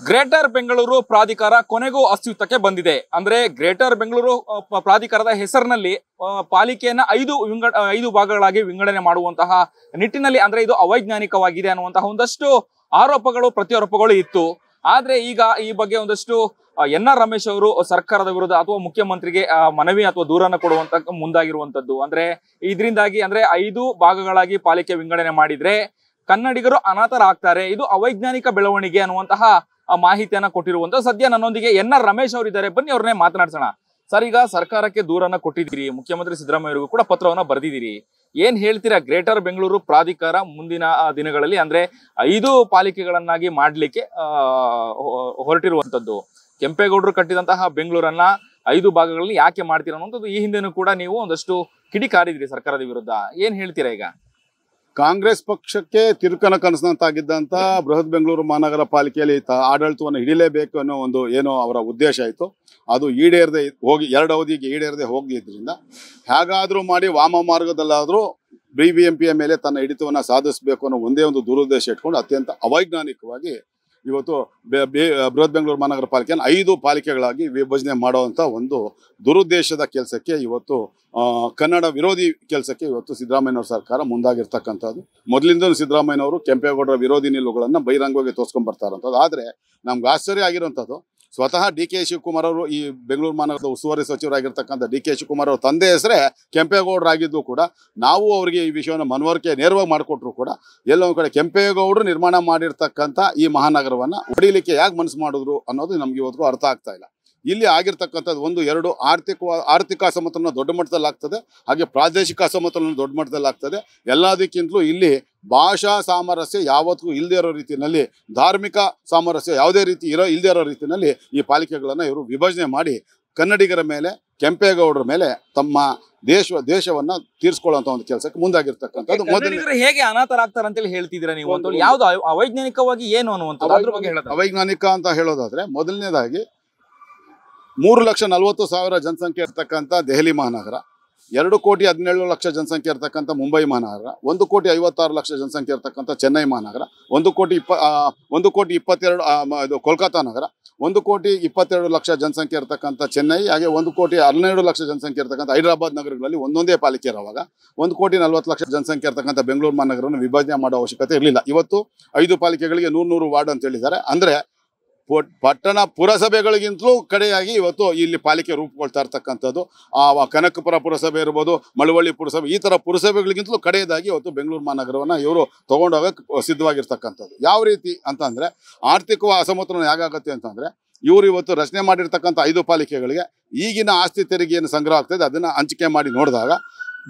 Greater Bengaluru ಪ್ರಾಧಿಕಾರ ಕೊನೆಗೂ ಅಸ್ತಿತ್ವಕ್ಕೆ ಬಂದಿದೆ. ಅಂದ್ರೆ ಗ್ರೇಟರ್ ಬೆಂಗಳೂರು ಪ್ರಾಧಿಕಾರದ ಹೆಸರಿನಲ್ಲಿ ಪಾಲಿಕೆಯನ್ನ ಐದು ಭಾಗಗಳಾಗಿ ವಿಂಗಡಣೆ ಮಾಡುವಂತಹ ನಿಟ್ಟಿನಲ್ಲಿ ಅಂದ್ರೆ ಇದು ಅವೈಜ್ಞಾನಿಕವಾಗಿದೆ ಅನ್ನುವಂತಹ ಒಂದಷ್ಟು ಆರೋಪಗಳು ಪ್ರತ್ಯಾರೋಪಗಳು ಇತ್ತು. ಆದ್ರೆ ಈಗ ಈ ಬಗ್ಗೆ ಒಂದಷ್ಟು ಎನ್.ಆರ್. ರಮೇಶ್ ಅವರು ಸರ್ಕಾರದ ವಿರುದ್ಧ ಅಥವಾ ಮುಖ್ಯಮಂತ್ರಿಗೆ ಮನವಿ ಅಥವಾ ದೂರನ್ನ ಕೊಡುವಂತ ಮುಂದಾಗಿರುವಂತದ್ದು. ಅಂದ್ರೆ ಇದರಿಂದಾಗಿ ಅಂದ್ರೆ 5 ಭಾಗಗಳಾಗಿ ಪಾಲಿಕೆ ವಿಂಗಡಣೆ ಮಾಡಿದ್ರೆ ಕನ್ನಡಿಗರು ಅನಾಥರಾಗ್ತಾರೆ, ಇದು ಅವೈಜ್ಞಾನಿಕ ಬೆಳವಣಿಗೆ ಅನ್ನುವಂತಹ ಮಾಹಿತಿಯನ್ನ ಕೊಟ್ಟಿರುವಂತ. ಸದ್ಯ ನನ್ನೊಂದಿಗೆ ಎನ್.ಆರ್. ರಮೇಶ್ ಅವರು ಇದ್ದಾರೆ, ಬನ್ನಿ ಅವ್ರನ್ನೇ ಮಾತನಾಡ್ಸೋಣ. ಸರ್, ಈಗ ಸರ್ಕಾರಕ್ಕೆ ದೂರನ್ನ ಕೊಟ್ಟಿದ್ದೀರಿ, ಮುಖ್ಯಮಂತ್ರಿ ಸಿದ್ದರಾಮಯ್ಯ ಕೂಡ ಪತ್ರವನ್ನ ಬರೆದಿದ್ದೀರಿ. ಏನ್ ಹೇಳ್ತೀರಾ? ಗ್ರೇಟರ್ ಬೆಂಗಳೂರು ಪ್ರಾಧಿಕಾರ ಮುಂದಿನ ದಿನಗಳಲ್ಲಿ ಅಂದ್ರೆ 5 ಪಾಲಿಕೆಗಳನ್ನಾಗಿ ಮಾಡ್ಲಿಕ್ಕೆ ಹೊರಟಿರುವಂತದ್ದು. ಕೆಂಪೇಗೌಡರು ಕಟ್ಟಿದಂತಹ ಬೆಂಗಳೂರನ್ನ 5 ಭಾಗಗಳಲ್ಲಿ ಯಾಕೆ ಮಾಡ್ತೀರಾ ಅನ್ನೋದು ಈ ಹಿಂದೆನೂ ಕೂಡ ನೀವು ಒಂದಷ್ಟು ಕಿಡಿಕಾರಿದ್ರಿ ಸರ್ಕಾರದ ವಿರುದ್ಧ. ಏನ್ ಹೇಳ್ತೀರಾ ಈಗ? ಕಾಂಗ್ರೆಸ್ ಪಕ್ಷಕ್ಕೆ ತಿರುಕನ ಕನಸಿನಂತಾಗಿದ್ದಂತ ಬೃಹತ್ ಬೆಂಗಳೂರು ಮಹಾನಗರ ಪಾಲಿಕೆಯಲ್ಲಿ ಆಡಳಿತವನ್ನು ಹಿಡಿಲೇಬೇಕು ಅನ್ನೋ ಒಂದು ಏನೋ ಅವರ ಉದ್ದೇಶ ಆಯಿತು. ಅದು ಈಡೇರದೆ ಹೋಗಿ 2 ಅವಧಿಗೆ ಈಡೇರದೆ ಹೋಗಿದ್ರಿಂದ ಹೇಗಾದರೂ ಮಾಡಿ ವಾಮ ಮಾರ್ಗದಲ್ಲಾದರೂ BBMPಯ ಮೇಲೆ ತನ್ನ ಹಿಡಿತವನ್ನು ಸಾಧಿಸಬೇಕು ಅನ್ನೋ ಒಂದೇ ಒಂದು ದುರುದ್ದೇಶ ಇಟ್ಕೊಂಡು ಅತ್ಯಂತ ಅವೈಜ್ಞಾನಿಕವಾಗಿ ಇವತ್ತು ಬೃಹತ್ ಬೆಂಗಳೂರು ಮಹಾನಗರ ಪಾಲಿಕೆಯನ್ನು 5 ಪಾಲಿಕೆಗಳಾಗಿ ವಿಭಜನೆ ಮಾಡುವಂಥ ಒಂದು ದುರುದ್ದೇಶದ ಕೆಲಸಕ್ಕೆ ಇವತ್ತು ಕನ್ನಡ ವಿರೋಧಿ ಕೆಲಸಕ್ಕೆ ಇವತ್ತು ಸಿದ್ದರಾಮಯ್ಯನವ್ರ ಸರ್ಕಾರ ಮುಂದಾಗಿರ್ತಕ್ಕಂಥದ್ದು. ಮೊದಲಿಂದಲೂ ಸಿದ್ದರಾಮಯ್ಯನವರು ಕೆಂಪೇಗೌಡರ ವಿರೋಧಿ ನಿಲುವುಗಳನ್ನು ಬಹಿರಂಗವಾಗಿ ತೋರಿಸ್ಕೊಂಡು ಬರ್ತಾರಂಥದ್ದು. ಆದರೆ ನಮ್ಗೆ ಆಶ್ಚರ್ಯ ಆಗಿರುವಂಥದ್ದು, ಸ್ವತಃ DK ಶಿವಕುಮಾರ್ ಅವರು ಈ ಬೆಂಗಳೂರು ಮಹಾನಗರದ ಉಸ್ತುವಾರಿ ಸಚಿವರಾಗಿರ್ತಕ್ಕಂಥ DK ಶಿವಕುಮಾರ್ ಅವ್ರ ತಂದೆ ಹೆಸರೇ ಕೆಂಪೇಗೌಡರಾಗಿದ್ದು ಕೂಡ ನಾವು ಅವರಿಗೆ ಈ ವಿಷಯವನ್ನು ಮನವರಿಕೆ ನೇರವಾಗಿ ಮಾಡಿಕೊಟ್ರು ಕೂಡ ಎಲ್ಲೋ ಒಂದು ಕಡೆ ಕೆಂಪೇಗೌಡರು ನಿರ್ಮಾಣ ಮಾಡಿರ್ತಕ್ಕಂಥ ಈ ಮಹಾನಗರವನ್ನು ಹೊಡಿಲಿಕ್ಕೆ ಯಾಕೆ ಮನಸ್ಸು ಮಾಡಿದ್ರು ಅನ್ನೋದು ನಮ್ಗೆ ಇವತ್ತು ಅರ್ಥ ಆಗ್ತಾ ಇಲ್ಲ. ಇಲ್ಲಿ ಆಗಿರ್ತಕ್ಕಂಥದ್ದು 1-2 ಆರ್ಥಿಕ ಅಸಮತೋಲನ ದೊಡ್ಡ ಮಟ್ಟದಲ್ಲಿ ಆಗ್ತದೆ, ಹಾಗೆ ಪ್ರಾದೇಶಿಕ ಅಸಮತೋಲನ ದೊಡ್ಡ ಮಟ್ಟದಲ್ಲಿ ಆಗ್ತದೆ. ಎಲ್ಲದಕ್ಕಿಂತಲೂ ಇಲ್ಲಿ ಭಾಷಾ ಸಾಮರಸ್ಯ ಯಾವತ್ತೂ ಇಲ್ಲದೇ ಇರೋ ರೀತಿಯಲ್ಲಿ, ಧಾರ್ಮಿಕ ಸಾಮರಸ್ಯ ಯಾವುದೇ ರೀತಿ ಇಲ್ಲದೇ ಇರೋ ರೀತಿಯಲ್ಲಿ ಈ ಪಾಲಿಕೆಗಳನ್ನು ಇವರು ವಿಭಜನೆ ಮಾಡಿ ಕನ್ನಡಿಗರ ಮೇಲೆ, ಕೆಂಪೇಗೌಡರ ಮೇಲೆ ತಮ್ಮ ದೇಶವನ್ನ ತೀರಿಸ್ಕೊಳ್ಳುವಂತ ಒಂದು ಕೆಲಸಕ್ಕೆ ಮುಂದಾಗಿರ್ತಕ್ಕಂಥದ್ದು. ಮೊದಲು ಹೇಗೆ ಅನಾಥರಾಗ್ತಾರೆ ಅಂತೇಳಿ ಹೇಳ್ತಿದ್ದೀರಾ ನೀವು? ಯಾವ್ದು ಅವೈಜ್ಞಾನಿಕವಾಗಿ ಏನು ಅನ್ನುವಂಥದ್ದು ಅದ್ರ ಬಗ್ಗೆ ಹೇಳೋದು? ಅವೈಜ್ಞಾನಿಕ ಅಂತ ಹೇಳೋದಾದ್ರೆ ಮೊದಲನೇದಾಗಿ 3,40,000 ಜನಸಂಖ್ಯೆ ಇರ್ತಕ್ಕಂಥ ದೆಹಲಿ ಮಹಾನಗರ, 2,17,00,000 ಜನಸಂಖ್ಯೆ ಇರ್ತಕ್ಕಂಥ ಮುಂಬೈ ಮಹಾನಗರ, 1,56,00,000 ಜನಸಂಖ್ಯೆ ಇರ್ತಕ್ಕಂಥ ಚೆನ್ನೈ ಮಹಾನಗರ, 1,22,000 ಇದು ಕೋಲ್ಕತ್ತಾ ನಗರ, 1,22,00,000 ಜನಸಂಖ್ಯೆ ಇರ್ತಕ್ಕಂಥ ಚೆನ್ನೈ, ಹಾಗೆ 1,12,00,000 ಜನಸಂಖ್ಯೆ ಇರ್ತಕ್ಕಂಥ ಹೈದರಾಬಾದ್ ನಗರಗಳಲ್ಲಿ ಒಂದೊಂದೇ ಪಾಲಿಕೆ ಇರುವಾಗ 1,40,00,000 ಜನಸಂಖ್ಯೆ ಇರ್ತಕ್ಕಂಥ ಬೆಂಗಳೂರು ಮಹಾನಗರವನ್ನು ವಿಭಜನೆ ಮಾಡೋ ಅವಶ್ಯಕತೆ ಇರಲಿಲ್ಲ. ಇವತ್ತು 5 ಪಾಲಿಕೆಗಳಿಗೆ 100 ವಾರ್ಡ್ ಅಂತ ಹೇಳಿದ್ದಾರೆ. ಅಂದರೆ ಪಟ್ಟಣ ಪುರಸಭೆಗಳಿಗಿಂತಲೂ ಕಡೆಯಾಗಿ ಇವತ್ತು ಇಲ್ಲಿ ಪಾಲಿಕೆ ರೂಪುಗೊಳ್ತಾ ಇರ್ತಕ್ಕಂಥದ್ದು. ಕನಕಪುರ ಪುರಸಭೆ ಇರ್ಬೋದು, ಮಳವಳ್ಳಿ ಪುರಸಭೆ, ಈ ಥರ ಪುರಸಭೆಗಳಿಗಿಂತಲೂ ಕಡೆಯದಾಗಿ ಇವತ್ತು ಬೆಂಗಳೂರು ಮಹಾನಗರವನ್ನು ಇವರು ತೊಗೊಂಡೋಗಕ್ಕೆ ಸಿದ್ಧವಾಗಿರ್ತಕ್ಕಂಥದ್ದು. ಯಾವ ರೀತಿ ಅಂತಂದರೆ ಆರ್ಥಿಕ ಅಸಮತೋಲನ ಹೇಗಾಗುತ್ತೆ ಅಂತಂದರೆ, ಇವರು ಇವತ್ತು ರಚನೆ ಮಾಡಿರ್ತಕ್ಕಂಥ 5 ಪಾಲಿಕೆಗಳಿಗೆ ಈಗಿನ ಆಸ್ತಿ ತೆರಿಗೆಯನ್ನು ಸಂಗ್ರಹ ಆಗ್ತದೆ, ಅದನ್ನು ಹಂಚಿಕೆ ಮಾಡಿ ನೋಡಿದಾಗ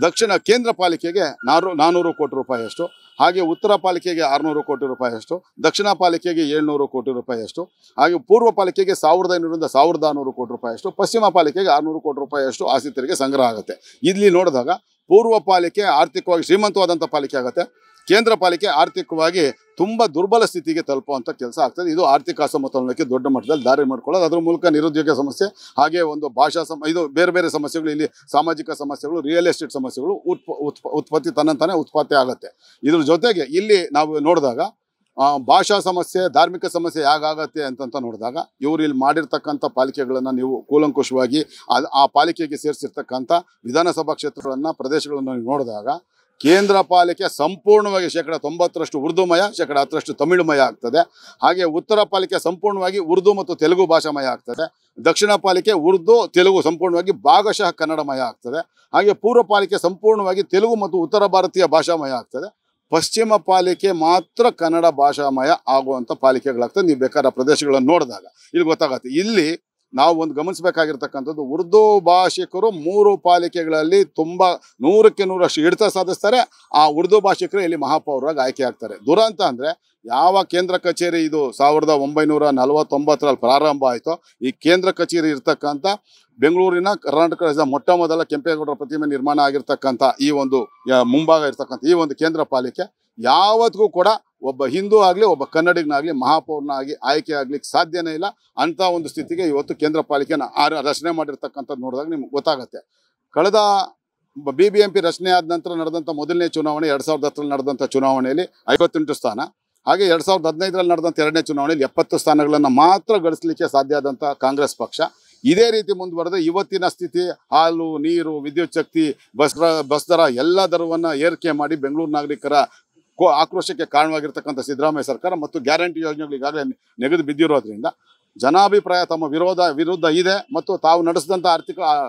ದಕ್ಷಿಣ ಕೇಂದ್ರ ಪಾಲಿಕೆಗೆ 400 ಕೋಟಿ ರೂಪಾಯಿಯಷ್ಟು, ಹಾಗೆ ಉತ್ತರ ಪಾಲಿಕೆಗೆ 600 ಕೋಟಿ ರೂಪಾಯಿಯಷ್ಟು, ದಕ್ಷಿಣ ಪಾಲಿಕೆಗೆ 700 ಕೋಟಿ ರೂಪಾಯಿಯಷ್ಟು, ಹಾಗೆ ಪೂರ್ವ ಪಾಲಿಕೆಗೆ 1,500ರಿಂದ 1,600 ಕೋಟಿ ರೂಪಾಯಿಯಷ್ಟು, ಪಶ್ಚಿಮ ಪಾಲಿಕೆಗೆ 600 ಕೋಟಿ ರೂಪಾಯಿಯಷ್ಟು ಆಸ್ತಿ ತೆರಿಗೆ ಸಂಗ್ರಹ ಆಗುತ್ತೆ. ಇಲ್ಲಿ ನೋಡಿದಾಗ ಪೂರ್ವ ಪಾಲಿಕೆ ಆರ್ಥಿಕವಾಗಿ ಶ್ರೀಮಂತವಾದಂಥ ಪಾಲಿಕೆ ಆಗುತ್ತೆ, ಕೇಂದ್ರ ಪಾಲಿಕೆ ಆರ್ಥಿಕವಾಗಿ ತುಂಬ ದುರ್ಬಲ ಸ್ಥಿತಿಗೆ ತಲುಪುವಂಥ ಕೆಲಸ ಆಗ್ತದೆ. ಇದು ಆರ್ಥಿಕ ಅಸಮತೋಲನಕ್ಕೆ ದೊಡ್ಡ ಮಟ್ಟದಲ್ಲಿ ದಾರಿ ಮಾಡ್ಕೊಳ್ಳೋದು. ಅದ್ರ ಮೂಲಕ ನಿರುದ್ಯೋಗ ಸಮಸ್ಯೆ, ಹಾಗೆ ಒಂದು ಭಾಷಾ ಇದು ಬೇರೆ ಬೇರೆ ಸಮಸ್ಯೆಗಳು, ಇಲ್ಲಿ ಸಾಮಾಜಿಕ ಸಮಸ್ಯೆಗಳು, ರಿಯಲ್ ಎಸ್ಟೇಟ್ ಸಮಸ್ಯೆಗಳು ಉತ್ಪತ್ತಿ ತನ್ನಂತಾನೆ ಉತ್ಪತ್ತಿ ಆಗುತ್ತೆ. ಇದ್ರ ಜೊತೆಗೆ ಇಲ್ಲಿ ನಾವು ನೋಡಿದಾಗ ಭಾಷಾ ಸಮಸ್ಯೆ, ಧಾರ್ಮಿಕ ಸಮಸ್ಯೆ ಹೇಗಾಗತ್ತೆ ಅಂತ ನೋಡಿದಾಗ ಇವರು ಇಲ್ಲಿ ಮಾಡಿರ್ತಕ್ಕಂಥ ಪಾಲಿಕೆಗಳನ್ನು ನೀವು ಕೂಲಂಕುಷವಾಗಿ ಆ ಪಾಲಿಕೆಗೆ ಸೇರಿಸಿರ್ತಕ್ಕಂಥ ವಿಧಾನಸಭಾ ಕ್ಷೇತ್ರಗಳನ್ನು, ಪ್ರದೇಶಗಳನ್ನು ನೋಡಿದಾಗ ಕೇಂದ್ರ ಪಾಲಿಕೆ ಸಂಪೂರ್ಣವಾಗಿ 90% ಉರ್ದುಮಯ, 10% ತಮಿಳುಮಯ ಆಗ್ತದೆ. ಹಾಗೆ ಉತ್ತರ ಪಾಲಿಕೆ ಸಂಪೂರ್ಣವಾಗಿ ಉರ್ದು ಮತ್ತು ತೆಲುಗು ಭಾಷಾಮಯ ಆಗ್ತದೆ. ದಕ್ಷಿಣ ಪಾಲಿಕೆ ಉರ್ದು, ತೆಲುಗು ಸಂಪೂರ್ಣವಾಗಿ ಭಾಗಶಃ ಕನ್ನಡಮಯ ಆಗ್ತದೆ. ಹಾಗೆ ಪೂರ್ವ ಪಾಲಿಕೆ ಸಂಪೂರ್ಣವಾಗಿ ತೆಲುಗು ಮತ್ತು ಉತ್ತರ ಭಾರತೀಯ ಭಾಷಾಮಯ ಆಗ್ತದೆ. ಪಶ್ಚಿಮ ಪಾಲಿಕೆ ಮಾತ್ರ ಕನ್ನಡ ಭಾಷಾಮಯ ಆಗುವಂಥ ಪಾಲಿಕೆಗಳಾಗ್ತದೆ. ನೀವು ಬೇಕಾದ ಪ್ರದೇಶಗಳನ್ನು ನೋಡಿದಾಗ ಇಲ್ಲಿ ಗೊತ್ತಾಗತ್ತೆ. ಇಲ್ಲಿ ನಾವು ಒಂದು ಗಮನಿಸಬೇಕಾಗಿರ್ತಕ್ಕಂಥದ್ದು, ಉರ್ದು ಭಾಷಿಕರು 3 ಪಾಲಿಕೆಗಳಲ್ಲಿ ತುಂಬ 100ಕ್ಕೆ 100% ಹಿಡಿತ ಸಾಧಿಸ್ತಾರೆ. ಆ ಉರ್ದು ಭಾಷಿಕರು ಇಲ್ಲಿ ಮಹಾಪೌರರಾಗಿ ಆಯ್ಕೆ ಆಗ್ತಾರೆ. ದುರಂತ ಅಂದರೆ ಯಾವ ಕೇಂದ್ರ ಕಚೇರಿ ಇದು 1949ರಲ್ಲಿ ಪ್ರಾರಂಭ ಆಯಿತೋ, ಈ ಕೇಂದ್ರ ಕಚೇರಿ ಇರ್ತಕ್ಕಂಥ ಬೆಂಗಳೂರಿನ ಕರ್ನಾಟಕ ರಾಜ್ಯದ ಮೊಟ್ಟ ಮೊದಲ ಕೆಂಪೇಗೌಡರ ಪ್ರತಿಮೆ ನಿರ್ಮಾಣ ಆಗಿರ್ತಕ್ಕಂಥ ಈ ಒಂದು ಮುಂಭಾಗ ಇರ್ತಕ್ಕಂಥ ಈ ಒಂದು ಕೇಂದ್ರ ಪಾಲಿಕೆ ಯಾವತ್ತಿಗೂ ಕೂಡ ಒಬ್ಬ ಹಿಂದೂ ಆಗಲಿ, ಒಬ್ಬ ಕನ್ನಡಿಗನಾಗಲಿ ಮಹಾಪೌರನಾಗಿ ಆಯ್ಕೆ ಆಗ್ಲಿಕ್ಕೆ ಸಾಧ್ಯನೇ ಇಲ್ಲ. ಅಂಥ ಒಂದು ಸ್ಥಿತಿಗೆ ಇವತ್ತು ಕೇಂದ್ರ ಪಾಲಿಕೆನ ರಚನೆ ಮಾಡಿರ್ತಕ್ಕಂಥದ್ದು ನೋಡಿದಾಗ ನಿಮ್ಗೆ ಗೊತ್ತಾಗುತ್ತೆ. ಕಳೆದ BBMP ರಚನೆ ಆದ ನಂತರ ನಡೆದಂಥ ಮೊದಲನೇ ಚುನಾವಣೆ 2010ರಲ್ಲಿ ನಡೆದಂಥ ಚುನಾವಣೆಯಲ್ಲಿ 58 ಸ್ಥಾನ, ಹಾಗೆ 2015ರಲ್ಲಿ ನಡೆದಂಥ 2ನೇ ಚುನಾವಣೆಯಲ್ಲಿ 70 ಸ್ಥಾನಗಳನ್ನು ಮಾತ್ರ ಗಳಿಸಲಿಕ್ಕೆ ಸಾಧ್ಯ ಆದಂಥ ಕಾಂಗ್ರೆಸ್ ಪಕ್ಷ ಇದೇ ರೀತಿ ಮುಂದುವರೆದ ಇವತ್ತಿನ ಸ್ಥಿತಿ ಹಾಲು, ನೀರು, ವಿದ್ಯುತ್ ಶಕ್ತಿ, ಬಸ್ ದರ ಎಲ್ಲ ದರವನ್ನು ಏರಿಕೆ ಮಾಡಿ ಬೆಂಗಳೂರು ನಾಗರಿಕರ ಆಕ್ರೋಶಕ್ಕೆ ಕಾರಣವಾಗಿರ್ತಕ್ಕಂಥ ಸಿದ್ದರಾಮಯ್ಯ ಸರ್ಕಾರ ಮತ್ತು ಗ್ಯಾರಂಟಿ ಯೋಜನೆಗಳು ಈಗಾಗಲೇ ನೆಗೆದು ಬಿದ್ದಿರೋದ್ರಿಂದ ಜನಾಭಿಪ್ರಾಯ ತಮ್ಮ ವಿರುದ್ಧ ಇದೆ ಮತ್ತು ತಾವು ನಡೆಸಿದಂಥ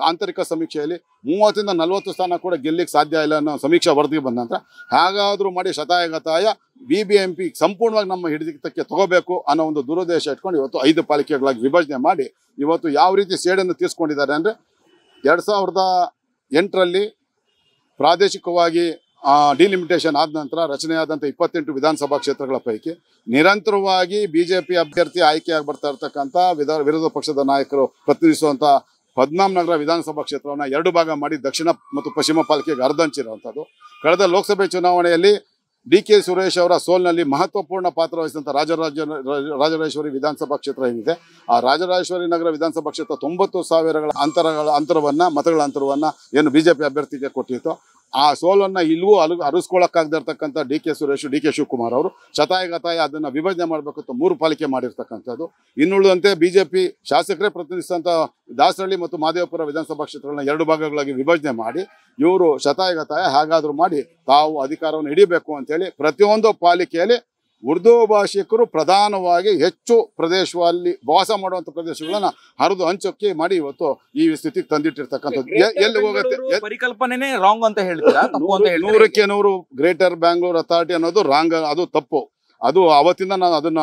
ಆಂತರಿಕ ಸಮೀಕ್ಷೆಯಲ್ಲಿ 30 ರಿಂದ 40 ಸ್ಥಾನ ಕೂಡ ಗೆಲ್ಲಿಕ್ಕೆ ಸಾಧ್ಯ ಇಲ್ಲ ಅನ್ನೋ ಸಮೀಕ್ಷಾ ವರದಿ ಬಂದ ನಂತರ ಹೇಗಾದರೂ ಮಾಡಿ ಶತಾಯಗತಾಯ BBMP ಸಂಪೂರ್ಣವಾಗಿ ನಮ್ಮ ಹಿಡಿತಕ್ಕೆ ತಗೋಬೇಕು ಅನ್ನೋ ಒಂದು ದುರುದ್ದೇಶ ಇಟ್ಕೊಂಡು ಇವತ್ತು 5 ಪಾಲಿಕೆಗಳಾಗಿ ವಿಭಜನೆ ಮಾಡಿ ಇವತ್ತು ಯಾವ ರೀತಿ ಸೇಡನ್ನು ತೀರಿಸ್ಕೊಂಡಿದ್ದಾರೆ ಅಂದರೆ 2008ರಲ್ಲಿ ಪ್ರಾದೇಶಿಕವಾಗಿ ಡಿಲಿಮಿಟೇಷನ್ ಆದ ನಂತರ ರಚನೆಯಾದಂಥ 28 ವಿಧಾನಸಭಾ ಕ್ಷೇತ್ರಗಳ ಪೈಕಿ ನಿರಂತರವಾಗಿ ಬಿಜೆಪಿ ಅಭ್ಯರ್ಥಿ ಆಯ್ಕೆಯಾಗಿ ಬರ್ತಾ ಇರ್ತಕ್ಕಂಥ ವಿರೋಧ ಪಕ್ಷದ ನಾಯಕರು ಪ್ರತಿನಿಧಿಸುವಂಥ ಪದ್ಮನಾಭನಗರ ವಿಧಾನಸಭಾ ಕ್ಷೇತ್ರವನ್ನು 2 ಭಾಗ ಮಾಡಿ ದಕ್ಷಿಣ ಮತ್ತು ಪಶ್ಚಿಮ ಪಾಲಿಕೆಗೆ ಹರಿದಂಚಿರುವಂಥದ್ದು. ಕಳೆದ ಲೋಕಸಭೆ ಚುನಾವಣೆಯಲ್ಲಿ DK ಸುರೇಶ್ ಅವರ ಸೋಲ್ನಲ್ಲಿ ಮಹತ್ವಪೂರ್ಣ ಪಾತ್ರ ವಹಿಸಿದಂಥ ರಾಜರಾಜೇಶ್ವರಿ ವಿಧಾನಸಭಾ ಕ್ಷೇತ್ರ ಏನಿದೆ ಆ ರಾಜರಾಜೇಶ್ವರಿ ನಗರ ವಿಧಾನಸಭಾ ಕ್ಷೇತ್ರ 90,000 ಮತಗಳ ಅಂತರವನ್ನು ಏನು ಬಿಜೆಪಿ ಅಭ್ಯರ್ಥಿಗೆ ಕೊಟ್ಟಿತ್ತು ಆ ಸೋಲನ್ನು ಇಲ್ಲವೂ ಅರಿಸ್ಕೊಳ್ಳೋಕ್ಕಾಗದಿರ್ತಕ್ಕಂಥ DK ಸುರೇಶ್, DK ಶಿವಕುಮಾರ್ ಅವರು ಶತಾಯಗತಾಯ ಅದನ್ನು ವಿಭಜನೆ ಮಾಡಬೇಕು ಅಂತ 3 ಪಾಲಿಕೆ ಮಾಡಿರ್ತಕ್ಕಂಥದ್ದು. ಇನ್ನುಳಿದಂತೆ ಬಿಜೆಪಿ ಶಾಸಕರೇ ಪ್ರತಿನಿಧಿಸಿದಂಥ ದಾಸರಳ್ಳಿ ಮತ್ತು ಮಹದೇವಪುರ ವಿಧಾನಸಭಾ ಕ್ಷೇತ್ರಗಳನ್ನ 2 ಭಾಗಗಳಾಗಿ ವಿಭಜನೆ ಮಾಡಿ ಇವರು ಶತಾಯಗತಾಯ ಹೇಗಾದರೂ ಮಾಡಿ ತಾವು ಅಧಿಕಾರವನ್ನು ಹಿಡಿಬೇಕು ಅಂತೇಳಿ ಪ್ರತಿಯೊಂದು ಪಾಲಿಕೆಯಲ್ಲಿ ಉರ್ದು ಭಾಷಿಕರು ಪ್ರಧಾನವಾಗಿ ಹೆಚ್ಚು ಪ್ರದೇಶದಲ್ಲಿ ವಾಸ ಮಾಡುವಂಥ ಪ್ರದೇಶಗಳನ್ನ ಹರಿದು ಹಂಚೋಕೆ ಮಾಡಿ ಇವತ್ತು ಈ ಸ್ಥಿತಿಗೆ ತಂದಿಟ್ಟಿರ್ತಕ್ಕಂಥದ್ದು. ಎಲ್ಲಿ ಹೋಗುತ್ತೆ ಪರಿಕಲ್ಪನೆ ರಾಂಗ್ ಅಂತ ಹೇಳ್ತೀರಾ? 100ಕ್ಕೆ 100 ಗ್ರೇಟರ್ ಬ್ಯಾಂಗ್ಳೂರ್ ಅಥಾರಿಟಿ ಅನ್ನೋದು ರಾಂಗ್, ಅದು ತಪ್ಪು. ಅದು ಅವತ್ತಿಂದ ನಾವು ಅದನ್ನ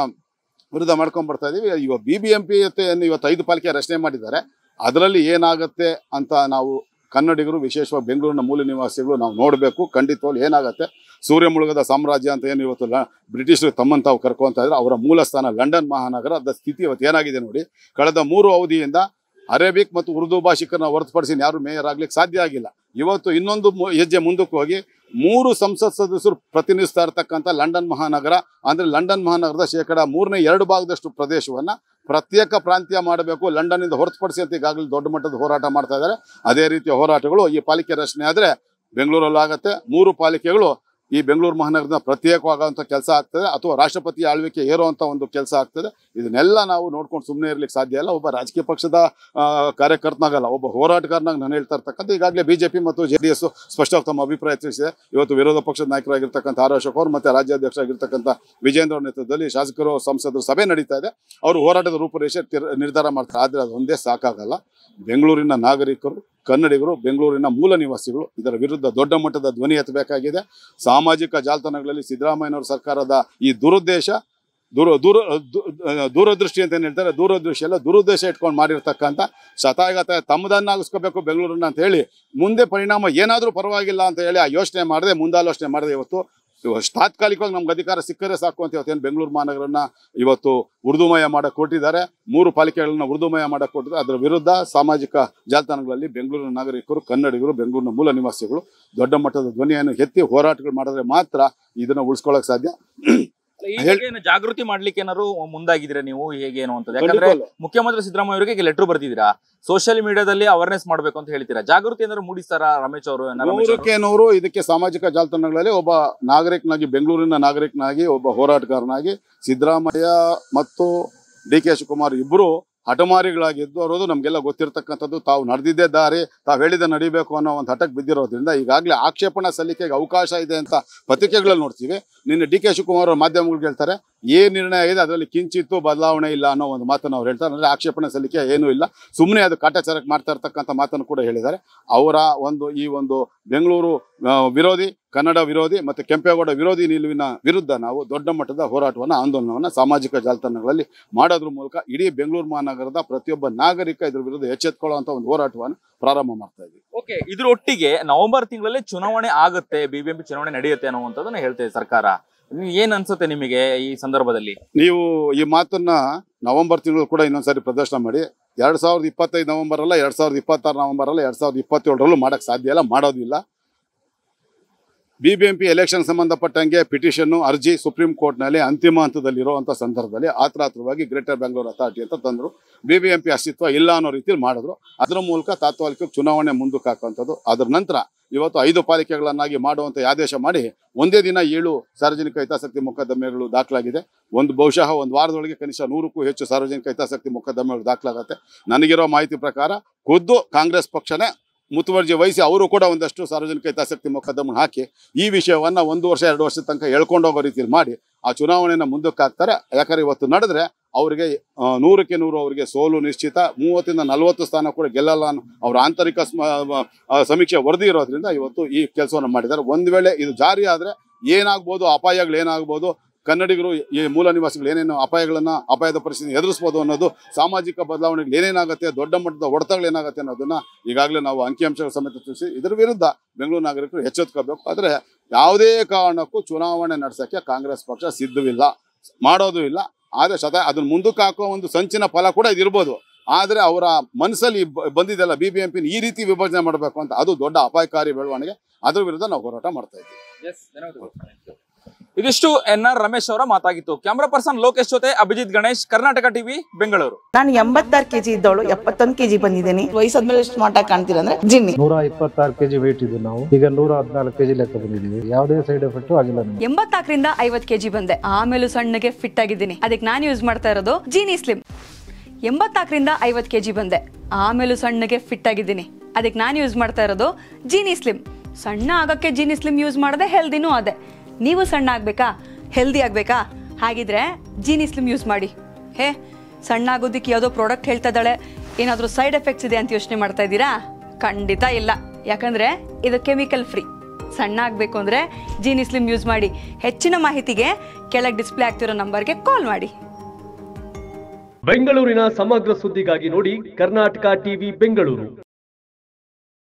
ವಿರುದ್ಧ ಮಾಡ್ಕೊಂಡ್ ಬರ್ತಾ ಇದೀವಿ. ಇವಾಗ BBMP ಇವತ್ತು 5 ಪಾಲಿಕೆ ರಚನೆ ಮಾಡಿದ್ದಾರೆ. ಅದರಲ್ಲಿ ಏನಾಗುತ್ತೆ ಅಂತ ನಾವು ಕನ್ನಡಿಗರು, ವಿಶೇಷವಾಗಿ ಬೆಂಗಳೂರಿನ ಮೂಲ ನಿವಾಸಿಗಳು ನಾವು ನೋಡಬೇಕು. ಖಂಡಿತವಾಗ್ಲೂ ಏನಾಗುತ್ತೆ, ಸೂರ್ಯ ಮುಳುಗದ ಸಾಮ್ರಾಜ್ಯ ಅಂತ ಏನು ಇವತ್ತು ಬ್ರಿಟಿಷರು ತಮ್ಮನ್ನು ತಾವು ಕರ್ಕೊಂತ ಇದ್ರು, ಅವರ ಮೂಲ ಸ್ಥಾನ ಲಂಡನ್ ಮಹಾನಗರದ ಸ್ಥಿತಿ ಇವತ್ತು ಏನಾಗಿದೆ ನೋಡಿ. ಕಳೆದ 3 ಅವಧಿಯಿಂದ ಅರೇಬಿಕ್ ಮತ್ತು ಉರ್ದು ಭಾಷಿಕರನ್ನ ಹೊರತುಪಡಿಸಿ ಯಾರು ಮೇಯರ್ ಆಗ್ಲಿಕ್ಕೆ ಸಾಧ್ಯ ಆಗಿಲ್ಲ. ಇವತ್ತು ಇನ್ನೊಂದು ಹೆಜ್ಜೆ ಮುಂದಕ್ಕೆ ಹೋಗಿ 3 ಸಂಸತ್ ಸದಸ್ಯರು ಪ್ರತಿನಿಧಿಸ್ತಾ ಇರ್ತಕ್ಕಂಥ ಲಂಡನ್ ಮಹಾನಗರ ಅಂದ್ರೆ ಲಂಡನ್ ಮಹಾನಗರದ 2/3 ಭಾಗದಷ್ಟು ಪ್ರದೇಶವನ್ನ ಪ್ರತ್ಯೇಕ ಪ್ರಾಂತ್ಯ ಮಾಡಬೇಕು, ಲಂಡನ್ನಿಂದ ಹೊರತುಪಡಿಸಿ ಅಂತ ಈಗಾಗಲೇ ದೊಡ್ಡ ಮಟ್ಟದ ಹೋರಾಟ ಮಾಡ್ತಾ ಇದ್ದಾರೆ. ಅದೇ ರೀತಿಯ ಹೋರಾಟಗಳು ಈ ಪಾಲಿಕೆ ರಚನೆ ಆದರೆ ಬೆಂಗಳೂರಲ್ಲೂ ಆಗುತ್ತೆ. 3 ಪಾಲಿಕೆಗಳು ಈ ಬೆಂಗಳೂರು ಮಹಾನಗರದ ಪ್ರತ್ಯೇಕವಾಗುವಂಥ ಕೆಲಸ ಆಗ್ತದೆ ಅಥವಾ ರಾಷ್ಟ್ರಪತಿ ಆಳ್ವಿಕೆ ಏರುವಂಥ ಒಂದು ಕೆಲಸ ಆಗ್ತದೆ. ಇದನ್ನೆಲ್ಲ ನಾವು ನೋಡ್ಕೊಂಡು ಸುಮ್ಮನೆ ಇರ್ಲಿಕ್ಕೆ ಸಾಧ್ಯ ಇಲ್ಲ. ಒಬ್ಬ ರಾಜಕೀಯ ಪಕ್ಷದ ಕಾರ್ಯಕರ್ತನಾಗಲ್ಲ, ಒಬ್ಬ ಹೋರಾಟಗಾರನಾಗಿ ನಾನು ಹೇಳ್ತಾ ಇರ್ತಕ್ಕಂಥ ಈಗಾಗಲೇ ಬಿಜೆಪಿ ಮತ್ತು JDS ಸ್ಪಷ್ಟವಾಗಿ ತಮ್ಮ ಅಭಿಪ್ರಾಯ ತಿಳಿಸಿದೆ. ಇವತ್ತು ವಿರೋಧ ಪಕ್ಷದ ನಾಯಕರಾಗಿರ್ತಕ್ಕಂಥ ಆರ್ ಅಶೋಕ್ ಅವರು ಮತ್ತು ರಾಜ್ಯಾಧ್ಯಕ್ಷರಾಗಿರ್ತಕ್ಕಂಥ ವಿಜೇಂದ್ರ ಅವ್ರ ನೇತೃತ್ವದಲ್ಲಿ ಶಾಸಕರು ಸಂಸದರು ಸಭೆ ನಡೀತಾ ಇದೆ. ಅವರು ಹೋರಾಟದ ರೂಪುರೇಷೆ ನಿರ್ಧಾರ ಮಾಡ್ತಾರೆ. ಆದರೆ ಅದು ಒಂದೇ ಸಾಕಾಗಲ್ಲ. ಬೆಂಗಳೂರಿನ ನಾಗರಿಕರು, ಕನ್ನಡಿಗರು, ಬೆಂಗಳೂರಿನ ಮೂಲ ನಿವಾಸಿಗಳು ಇದರ ವಿರುದ್ಧ ದೊಡ್ಡ ಮಟ್ಟದ ಧ್ವನಿ ಎತ್ತಬೇಕಾಗಿದೆ. ಸಾಮಾಜಿಕ ಜಾಲತಾಣಗಳಲ್ಲಿ ಸಿದ್ದರಾಮಯ್ಯನವರ ಸರ್ಕಾರದ ಈ ದುರುದ್ದೇಶ ದೂರದೃಷ್ಟಿ ಅಂತ ಏನು ಹೇಳ್ತಾರೆ, ದೂರದೃಷ್ಟಿ ಎಲ್ಲ ದುರುದ್ದೇಶ ಇಟ್ಕೊಂಡು ಮಾಡಿರ್ತಕ್ಕಂಥ ಶತಾಯಗತಾಯ ತಮ್ಮದನ್ನಾಗಿಸ್ಕೋಬೇಕು ಬೆಂಗಳೂರನ್ನ ಅಂತ ಹೇಳಿ ಮುಂದೆ ಪರಿಣಾಮ ಏನಾದರೂ ಪರವಾಗಿಲ್ಲ ಅಂತ ಹೇಳಿ ಆ ಯೋಚನೆ ಮಾಡದೆ, ಮುಂದಾಲೋಚನೆ ಮಾಡದೆ ಇವತ್ತು ತಾತ್ಕಾಲಿಕವಾಗಿ ನಮ್ಗೆ ಅಧಿಕಾರ ಸಿಕ್ಕರೆ ಸಾಕು ಅಂತ ಇವತ್ತೇನು ಬೆಂಗಳೂರು ಮಹಾನಗರನ್ನ ಇವತ್ತು ಉರ್ದುಮಯ ಮಾಡಕ್ಕೆ ಕೊಟ್ಟಿದ್ದಾರೆ. 3 ಪಾಲಿಕೆಗಳನ್ನ ಉರ್ದುಮಯ ಮಾಡಕ್ಕೆ ಕೊಟ್ಟಿದ್ದಾರೆ. ಅದರ ವಿರುದ್ಧ ಸಾಮಾಜಿಕ ಜಾಲತಾಣಗಳಲ್ಲಿ ಬೆಂಗಳೂರಿನ ನಾಗರಿಕರು, ಕನ್ನಡಿಗರು, ಬೆಂಗಳೂರಿನ ಮೂಲ ನಿವಾಸಿಗಳು ದೊಡ್ಡ ಮಟ್ಟದ ಧ್ವನಿಯನ್ನು ಎತ್ತಿ ಹೋರಾಟಗಳು ಮಾಡಿದ್ರೆ ಮಾತ್ರ ಇದನ್ನ ಉಳಿಸ್ಕೊಳ್ಳೋಕೆ ಸಾಧ್ಯ. ಜಾಗೃತಿ ಮಾಡ್ಲಿಕ್ಕೆ ಏನಾದ್ರು ಮುಂದಾಗಿದ್ರೆ ನೀವು ಹೇಗೆ ಏನು ಅಂತ? ಯಾಕಂದ್ರೆ ಮುಖ್ಯಮಂತ್ರಿ ಸಿದ್ದರಾಮಯ್ಯ ಅವರಿಗೆ ಲೆಟರ್ ಬರ್ತಿದ್ದೀರಾ, ಸೋಷಿಯಲ್ ಮೀಡಿಯಾದಲ್ಲಿ ಅವೇರ್ನೆಸ್ ಮಾಡ್ಬೇಕು ಅಂತ ಹೇಳ್ತೀರಾ. ಜಾಗೃತಿ ಏನಾದ್ರು ಮೂಡಿಸ್ತಾರ ರಮೇಶ್ ಅವರು? 100ಕ್ಕೆ 100 ಇದಕ್ಕೆ ಸಾಮಾಜಿಕ ಜಾಲತಾಣಗಳಲ್ಲಿ ಒಬ್ಬ ನಾಗರಿಕನಾಗಿ, ಬೆಂಗಳೂರಿನ ನಾಗರಿಕನಾಗಿ, ಒಬ್ಬ ಹೋರಾಟಗಾರನಾಗಿ ಸಿದ್ದರಾಮಯ್ಯ ಮತ್ತು DK ಶಿವಕುಮಾರ್ ಇಬ್ಬರು ಹಠಮಾರಿಗಳಾಗಿದ್ದು ಅವರದು ನಮಗೆಲ್ಲ ಗೊತ್ತಿರತಕ್ಕಂಥದ್ದು. ತಾವು ನಡೆದಿದ್ದೇ ದಾರಿ, ತಾವು ಹೇಳಿದ ನಡಿಬೇಕು ಅನ್ನೋ ಒಂದು ಹಠಕ್ಕೆ ಬಿದ್ದಿರೋದ್ರಿಂದ ಈಗಾಗಲೇ ಆಕ್ಷೇಪಣಾ ಸಲ್ಲಿಕೆಗೆ ಅವಕಾಶ ಇದೆ ಅಂತ ಪತ್ರಿಕೆಗಳಲ್ಲಿ ನೋಡ್ತೀವಿ. ನಿನ್ನೆ DK ಶಿವಕುಮಾರ್ ಮಾಧ್ಯಮಗಳಿಗೆ ಹೇಳ್ತಾರೆ ಏನು ನಿರ್ಣಯ ಆಗಿದೆ ಅದರಲ್ಲಿ ಕಿಂಚಿತ್ತು ಬದಲಾವಣೆ ಇಲ್ಲ ಅನ್ನೋ ಒಂದು ಮಾತನ್ನು ಅವ್ರು ಹೇಳ್ತಾರೆ. ಅಂದರೆ ಆಕ್ಷೇಪಣೆ ಸಲ್ಲಿಕೆ ಏನೂ ಇಲ್ಲ, ಸುಮ್ಮನೆ ಅದು ಕಾಟಾಚಾರಕ್ಕೆ ಮಾಡ್ತಾ ಇರ್ತಕ್ಕಂಥ ಮಾತನ್ನು ಕೂಡ ಹೇಳಿದ್ದಾರೆ. ಅವರ ಈ ಒಂದು ಬೆಂಗಳೂರು ವಿರೋಧಿ, ಕನ್ನಡ ವಿರೋಧಿ ಮತ್ತು ಕೆಂಪೇಗೌಡ ವಿರೋಧಿ ನಿಲುವಿನ ವಿರುದ್ಧ ನಾವು ದೊಡ್ಡ ಮಟ್ಟದ ಹೋರಾಟವನ್ನು, ಆಂದೋಲನವನ್ನು ಸಾಮಾಜಿಕ ಜಾಲತಾಣಗಳಲ್ಲಿ ಮಾಡೋದ್ರ ಮೂಲಕ ಇಡೀ ಬೆಂಗಳೂರು ಮಹಾನಗರದ ಪ್ರತಿಯೊಬ್ಬ ನಾಗರಿಕ ಇದ್ರ ವಿರುದ್ಧ ಎಚ್ಚೆತ್ಕೊಳ್ಳುವಂಥ ಒಂದು ಹೋರಾಟವನ್ನು ಪ್ರಾರಂಭ ಮಾಡ್ತಾ ಇದ್ದೀವಿ. ಓಕೆ, ಇದ್ರೊಟ್ಟಿಗೆ ನವೆಂಬರ್ ತಿಂಗಳಲ್ಲಿ ಚುನಾವಣೆ ಆಗುತ್ತೆ, BBMP ಚುನಾವಣೆ ನಡೆಯುತ್ತೆ ಅನ್ನುವಂಥದ್ದನ್ನ ಹೇಳ್ತೇವೆ ಸರ್ಕಾರ. ಏನ್ ಅನ್ಸುತ್ತೆ ನಿಮಗೆ ಈ ಸಂದರ್ಭದಲ್ಲಿ? ನೀವು ಈ ಮಾತನ್ನ ನವೆಂಬರ್ ತಿಂಗಳು ಕೂಡ ಇನ್ನೊಂದ್ಸರಿ ಪ್ರದರ್ಶನ ಮಾಡಿ. 2025 ನವೆಂಬರ್ ಅಲ್ಲ, 2026 ನವೆಂಬರ್ ಅಲ್ಲ, 2027ರಲ್ಲೂ ಮಾಡಕ್ ಸಾಧ್ಯ ಇಲ್ಲ, ಮಾಡೋದಿಲ್ಲ. BBMP ಎಲೆಕ್ಷನ್ ಸಂಬಂಧಪಟ್ಟಂಗೆ ಪಿಟಿಷನ್ ಅರ್ಜಿ ಸುಪ್ರೀಂ ಕೋರ್ಟ್ನಲ್ಲಿ ಅಂತಿಮ ಹಂತದಲ್ಲಿರುವಂಥ ಸಂದರ್ಭದಲ್ಲಿ ಆತುರಾತುರವಾಗಿ ಗ್ರೇಟರ್ ಬೆಂಗಳೂರು ಅಥಾರಿಟಿ ಅಂತ ತಂದರು. BBMP ಅಸ್ತಿತ್ವ ಇಲ್ಲ ಅನ್ನೋ ರೀತಿಯಲ್ಲಿ ಮಾಡಿದ್ರು. ಅದರ ಮೂಲಕ ತಾತ್ಕಾಲಿಕ ಚುನಾವಣೆ ಮುಂದಕ್ಕೆ ಹಾಕುವಂಥದ್ದು. ಅದರ ನಂತರ ಇವತ್ತು 5 ಪಾಲಿಕೆಗಳನ್ನಾಗಿ ಮಾಡುವಂಥ ಆದೇಶ ಮಾಡಿ ಒಂದೇ ದಿನ 7 ಸಾರ್ವಜನಿಕ ಹಿತಾಸಕ್ತಿ ಮೊಕದ್ದಮೆಗಳು ದಾಖಲಾಗಿದೆ. ಬಹುಶಃ ಒಂದು ವಾರದೊಳಗೆ ಕನಿಷ್ಠ 100ಕ್ಕೂ ಹೆಚ್ಚು ಸಾರ್ವಜನಿಕ ಹಿತಾಸಕ್ತಿ ಮೊಕದ್ದಮೆಗಳು ದಾಖಲಾಗುತ್ತೆ. ನನಗಿರೋ ಮಾಹಿತಿ ಪ್ರಕಾರ ಖುದ್ದು ಕಾಂಗ್ರೆಸ್ ಪಕ್ಷನೇ ಮುತುವರ್ಜಿ ವಹಿಸಿ ಅವರು ಕೂಡ ಒಂದಷ್ಟು ಸಾರ್ವಜನಿಕ ಹಿತಾಸಕ್ತಿ ಮೊಕದ್ದಮೆ ಹಾಕಿ ಈ ವಿಷಯವನ್ನು 1 ವರ್ಷ 2 ವರ್ಷದ ತನಕ ಹೇಳ್ಕೊಂಡೋಗೋ ರೀತಿಯಲ್ಲಿ ಮಾಡಿ ಆ ಚುನಾವಣೆಯನ್ನು ಮುಂದಕ್ಕೆ ಹಾಕ್ತಾರೆ. ಯಾಕಂದ್ರೆ ಇವತ್ತು ನಡೆದ್ರೆ ಅವರಿಗೆ 100ಕ್ಕೆ 100 ಅವರಿಗೆ ಸೋಲು ನಿಶ್ಚಿತ. 30ರಿಂದ 40 ಸ್ಥಾನ ಕೂಡ ಗೆಲ್ಲಲ್ಲ ಅನ್ನೋ ಅವರ ಆಂತರಿಕ ಸಮೀಕ್ಷೆ ವರದಿ ಇರೋದ್ರಿಂದ ಇವತ್ತು ಈ ಕೆಲಸವನ್ನು ಮಾಡಿದ್ದಾರೆ. ಒಂದು ವೇಳೆ ಇದು ಜಾರಿ ಆದರೆ ಏನಾಗ್ಬೋದು, ಅಪಾಯಗಳು ಏನಾಗ್ಬೋದು, ಕನ್ನಡಿಗರು ಈ ಮೂಲ ನಿವಾಸಿಗಳು ಏನೇನು ಅಪಾಯದ ಪರಿಸ್ಥಿತಿ ಎದುರಿಸ್ಬೋದು ಅನ್ನೋದು, ಸಾಮಾಜಿಕ ಬದಲಾವಣೆಗಳು ಏನೇನಾಗುತ್ತೆ, ದೊಡ್ಡ ಮಟ್ಟದ ಹೊಡೆತಗಳು ಏನಾಗುತ್ತೆ ಅನ್ನೋದನ್ನ ಈಗಾಗಲೇ ನಾವು ಅಂಕಿಅಂಶಗಳ ಸಮೇತ ತಿಳಿಸಿ ಇದರ ವಿರುದ್ಧ ಬೆಂಗಳೂರು ನಾಗರಿಕರು ಎಚ್ಚೆತ್ಕೋಬೇಕು. ಆದರೆ ಯಾವುದೇ ಕಾರಣಕ್ಕೂ ಚುನಾವಣೆ ನಡೆಸೋಕ್ಕೆ ಕಾಂಗ್ರೆಸ್ ಪಕ್ಷ ಸಿದ್ಧವಿಲ್ಲ, ಮಾಡೋದು ಇಲ್ಲ. ಆದರೆ ಅದನ್ನ ಮುಂದಕ್ಕೆ ಹಾಕೋ ಒಂದು ಸಂಚಿನ ಫಲ ಕೂಡ ಇದಿರ್ಬೋದು. ಆದರೆ ಅವರ ಮನಸ್ಸಲ್ಲಿ ಬಂದಿದ್ದೆಲ್ಲ BBMP ಈ ರೀತಿ ವಿಭಜನೆ ಮಾಡಬೇಕು ಅಂತ, ಅದು ದೊಡ್ಡ ಅಪಾಯಕಾರಿ ಬೆಳವಣಿಗೆ. ಅದ್ರ ವಿರುದ್ಧ ನಾವು ಹೋರಾಟ ಮಾಡ್ತಾ ಇದ್ದೀವಿ. ಇದಿಷ್ಟು NR ರಮೇಶ್ ಅವರ ಮಾತಾಗಿತ್ತು. ಕ್ಯಾಮರಾ ಪರ್ಸನ್ ಲೋಕೇಶ್ ಜೊತೆ ಅಭಿಜಿತ್ ಗಣೇಶ್, ಕರ್ನಾಟಕ ಟಿವಿ, ಬೆಂಗಳೂರು. ನಾನು 86 kg ಇದ್ದವಳು 71 kg ಬಂದಿದ್ದೀನಿ. ವಯಸ್ಸಾದ್ಮೇಲೆ ಸ್ಮಾರ್ಟ್ ಆಗಿ ಕಾಣ್ತೀರಾ ಅಂದ್ರೆ ಜಿನ್ನಿ. 126 kg ವೇಟ್ ಇದ್ದು ನಾವು ಈಗ 114 kg ಲೆಕ್ಕ ಬಂದಿದ್ದೀವಿ. ಯಾವುದೇ ಸೈಡ್ ಎಫೆಕ್ಟ್ ಆಗಿಲ್ಲ. 84ರಿಂದ 50 kg ಬಂದೆ, ಆಮೇಲೆ ಸಣ್ಣಗೆ ಫಿಟ್ ಆಗಿದ್ದೀನಿ. ಅದಕ್ಕೆ ನಾನು ಯೂಸ್ ಮಾಡ್ತಾ ಇರೋದು ಜೀನಿ ಸ್ಲಿಮ್. 84ರಿಂದ 50 kg ಬಂದೆ, ಆಮೇಲೆ ಸಣ್ಣಗೆ ಫಿಟ್ ಆಗಿದ್ದೀನಿ. ಅದಕ್ಕೆ ನಾನು ಯೂಸ್ ಮಾಡ್ತಾ ಇರೋದು ಜೀನಿ ಸ್ಲಿಮ್. ಸಣ್ಣ ಆಗಕ್ಕೆ ಜೀನಿ ಸ್ಲಿಮ್ ಯೂಸ್ ಮಾಡದೆ ಹೆಲ್ದಿನೂ ಅದೇ. ನೀವು ಸಣ್ಣ ಆಗ್ಬೇಕಾ, ಹೆಲ್ದಿ ಆಗ್ಬೇಕಾ? ಹಾಗಿದ್ರೆ ಜೀನಿ ಸ್ಲಿಮ್ ಯೂಸ್ ಮಾಡಿ. ಸಣ್ಣ ಆಗೋದಕ್ಕೆ ಯಾವುದೋ ಪ್ರಾಡಕ್ಟ್ ಹೇಳ್ತಾ ಇದ್ದಾಳೆ, ಏನಾದರೂ ಸೈಡ್ ಎಫೆಕ್ಟ್ಸ್ ಇದೆ ಅಂತ ಯೋಚನೆ ಮಾಡ್ತಾ ಇದ್ದೀರಾ? ಖಂಡಿತ ಇಲ್ಲ, ಯಾಕಂದ್ರೆ ಇದು ಕೆಮಿಕಲ್ ಫ್ರೀ. ಸಣ್ಣ ಆಗಬೇಕು ಅಂದ್ರೆ ಜೀನಿ ಸ್ಲಿಮ್ ಯೂಸ್ ಮಾಡಿ. ಹೆಚ್ಚಿನ ಮಾಹಿತಿಗೆ ಕೆಳಗೆ ಡಿಸ್ಪ್ಲೇ ಆಗ್ತಿರೋ ನಂಬರ್ಗೆ ಕಾಲ್ ಮಾಡಿ. ಬೆಂಗಳೂರಿನ ಸಮಗ್ರ ಸುದ್ದಿಗಾಗಿ ನೋಡಿ ಕರ್ನಾಟಕ ಟಿವಿ ಬೆಂಗಳೂರು.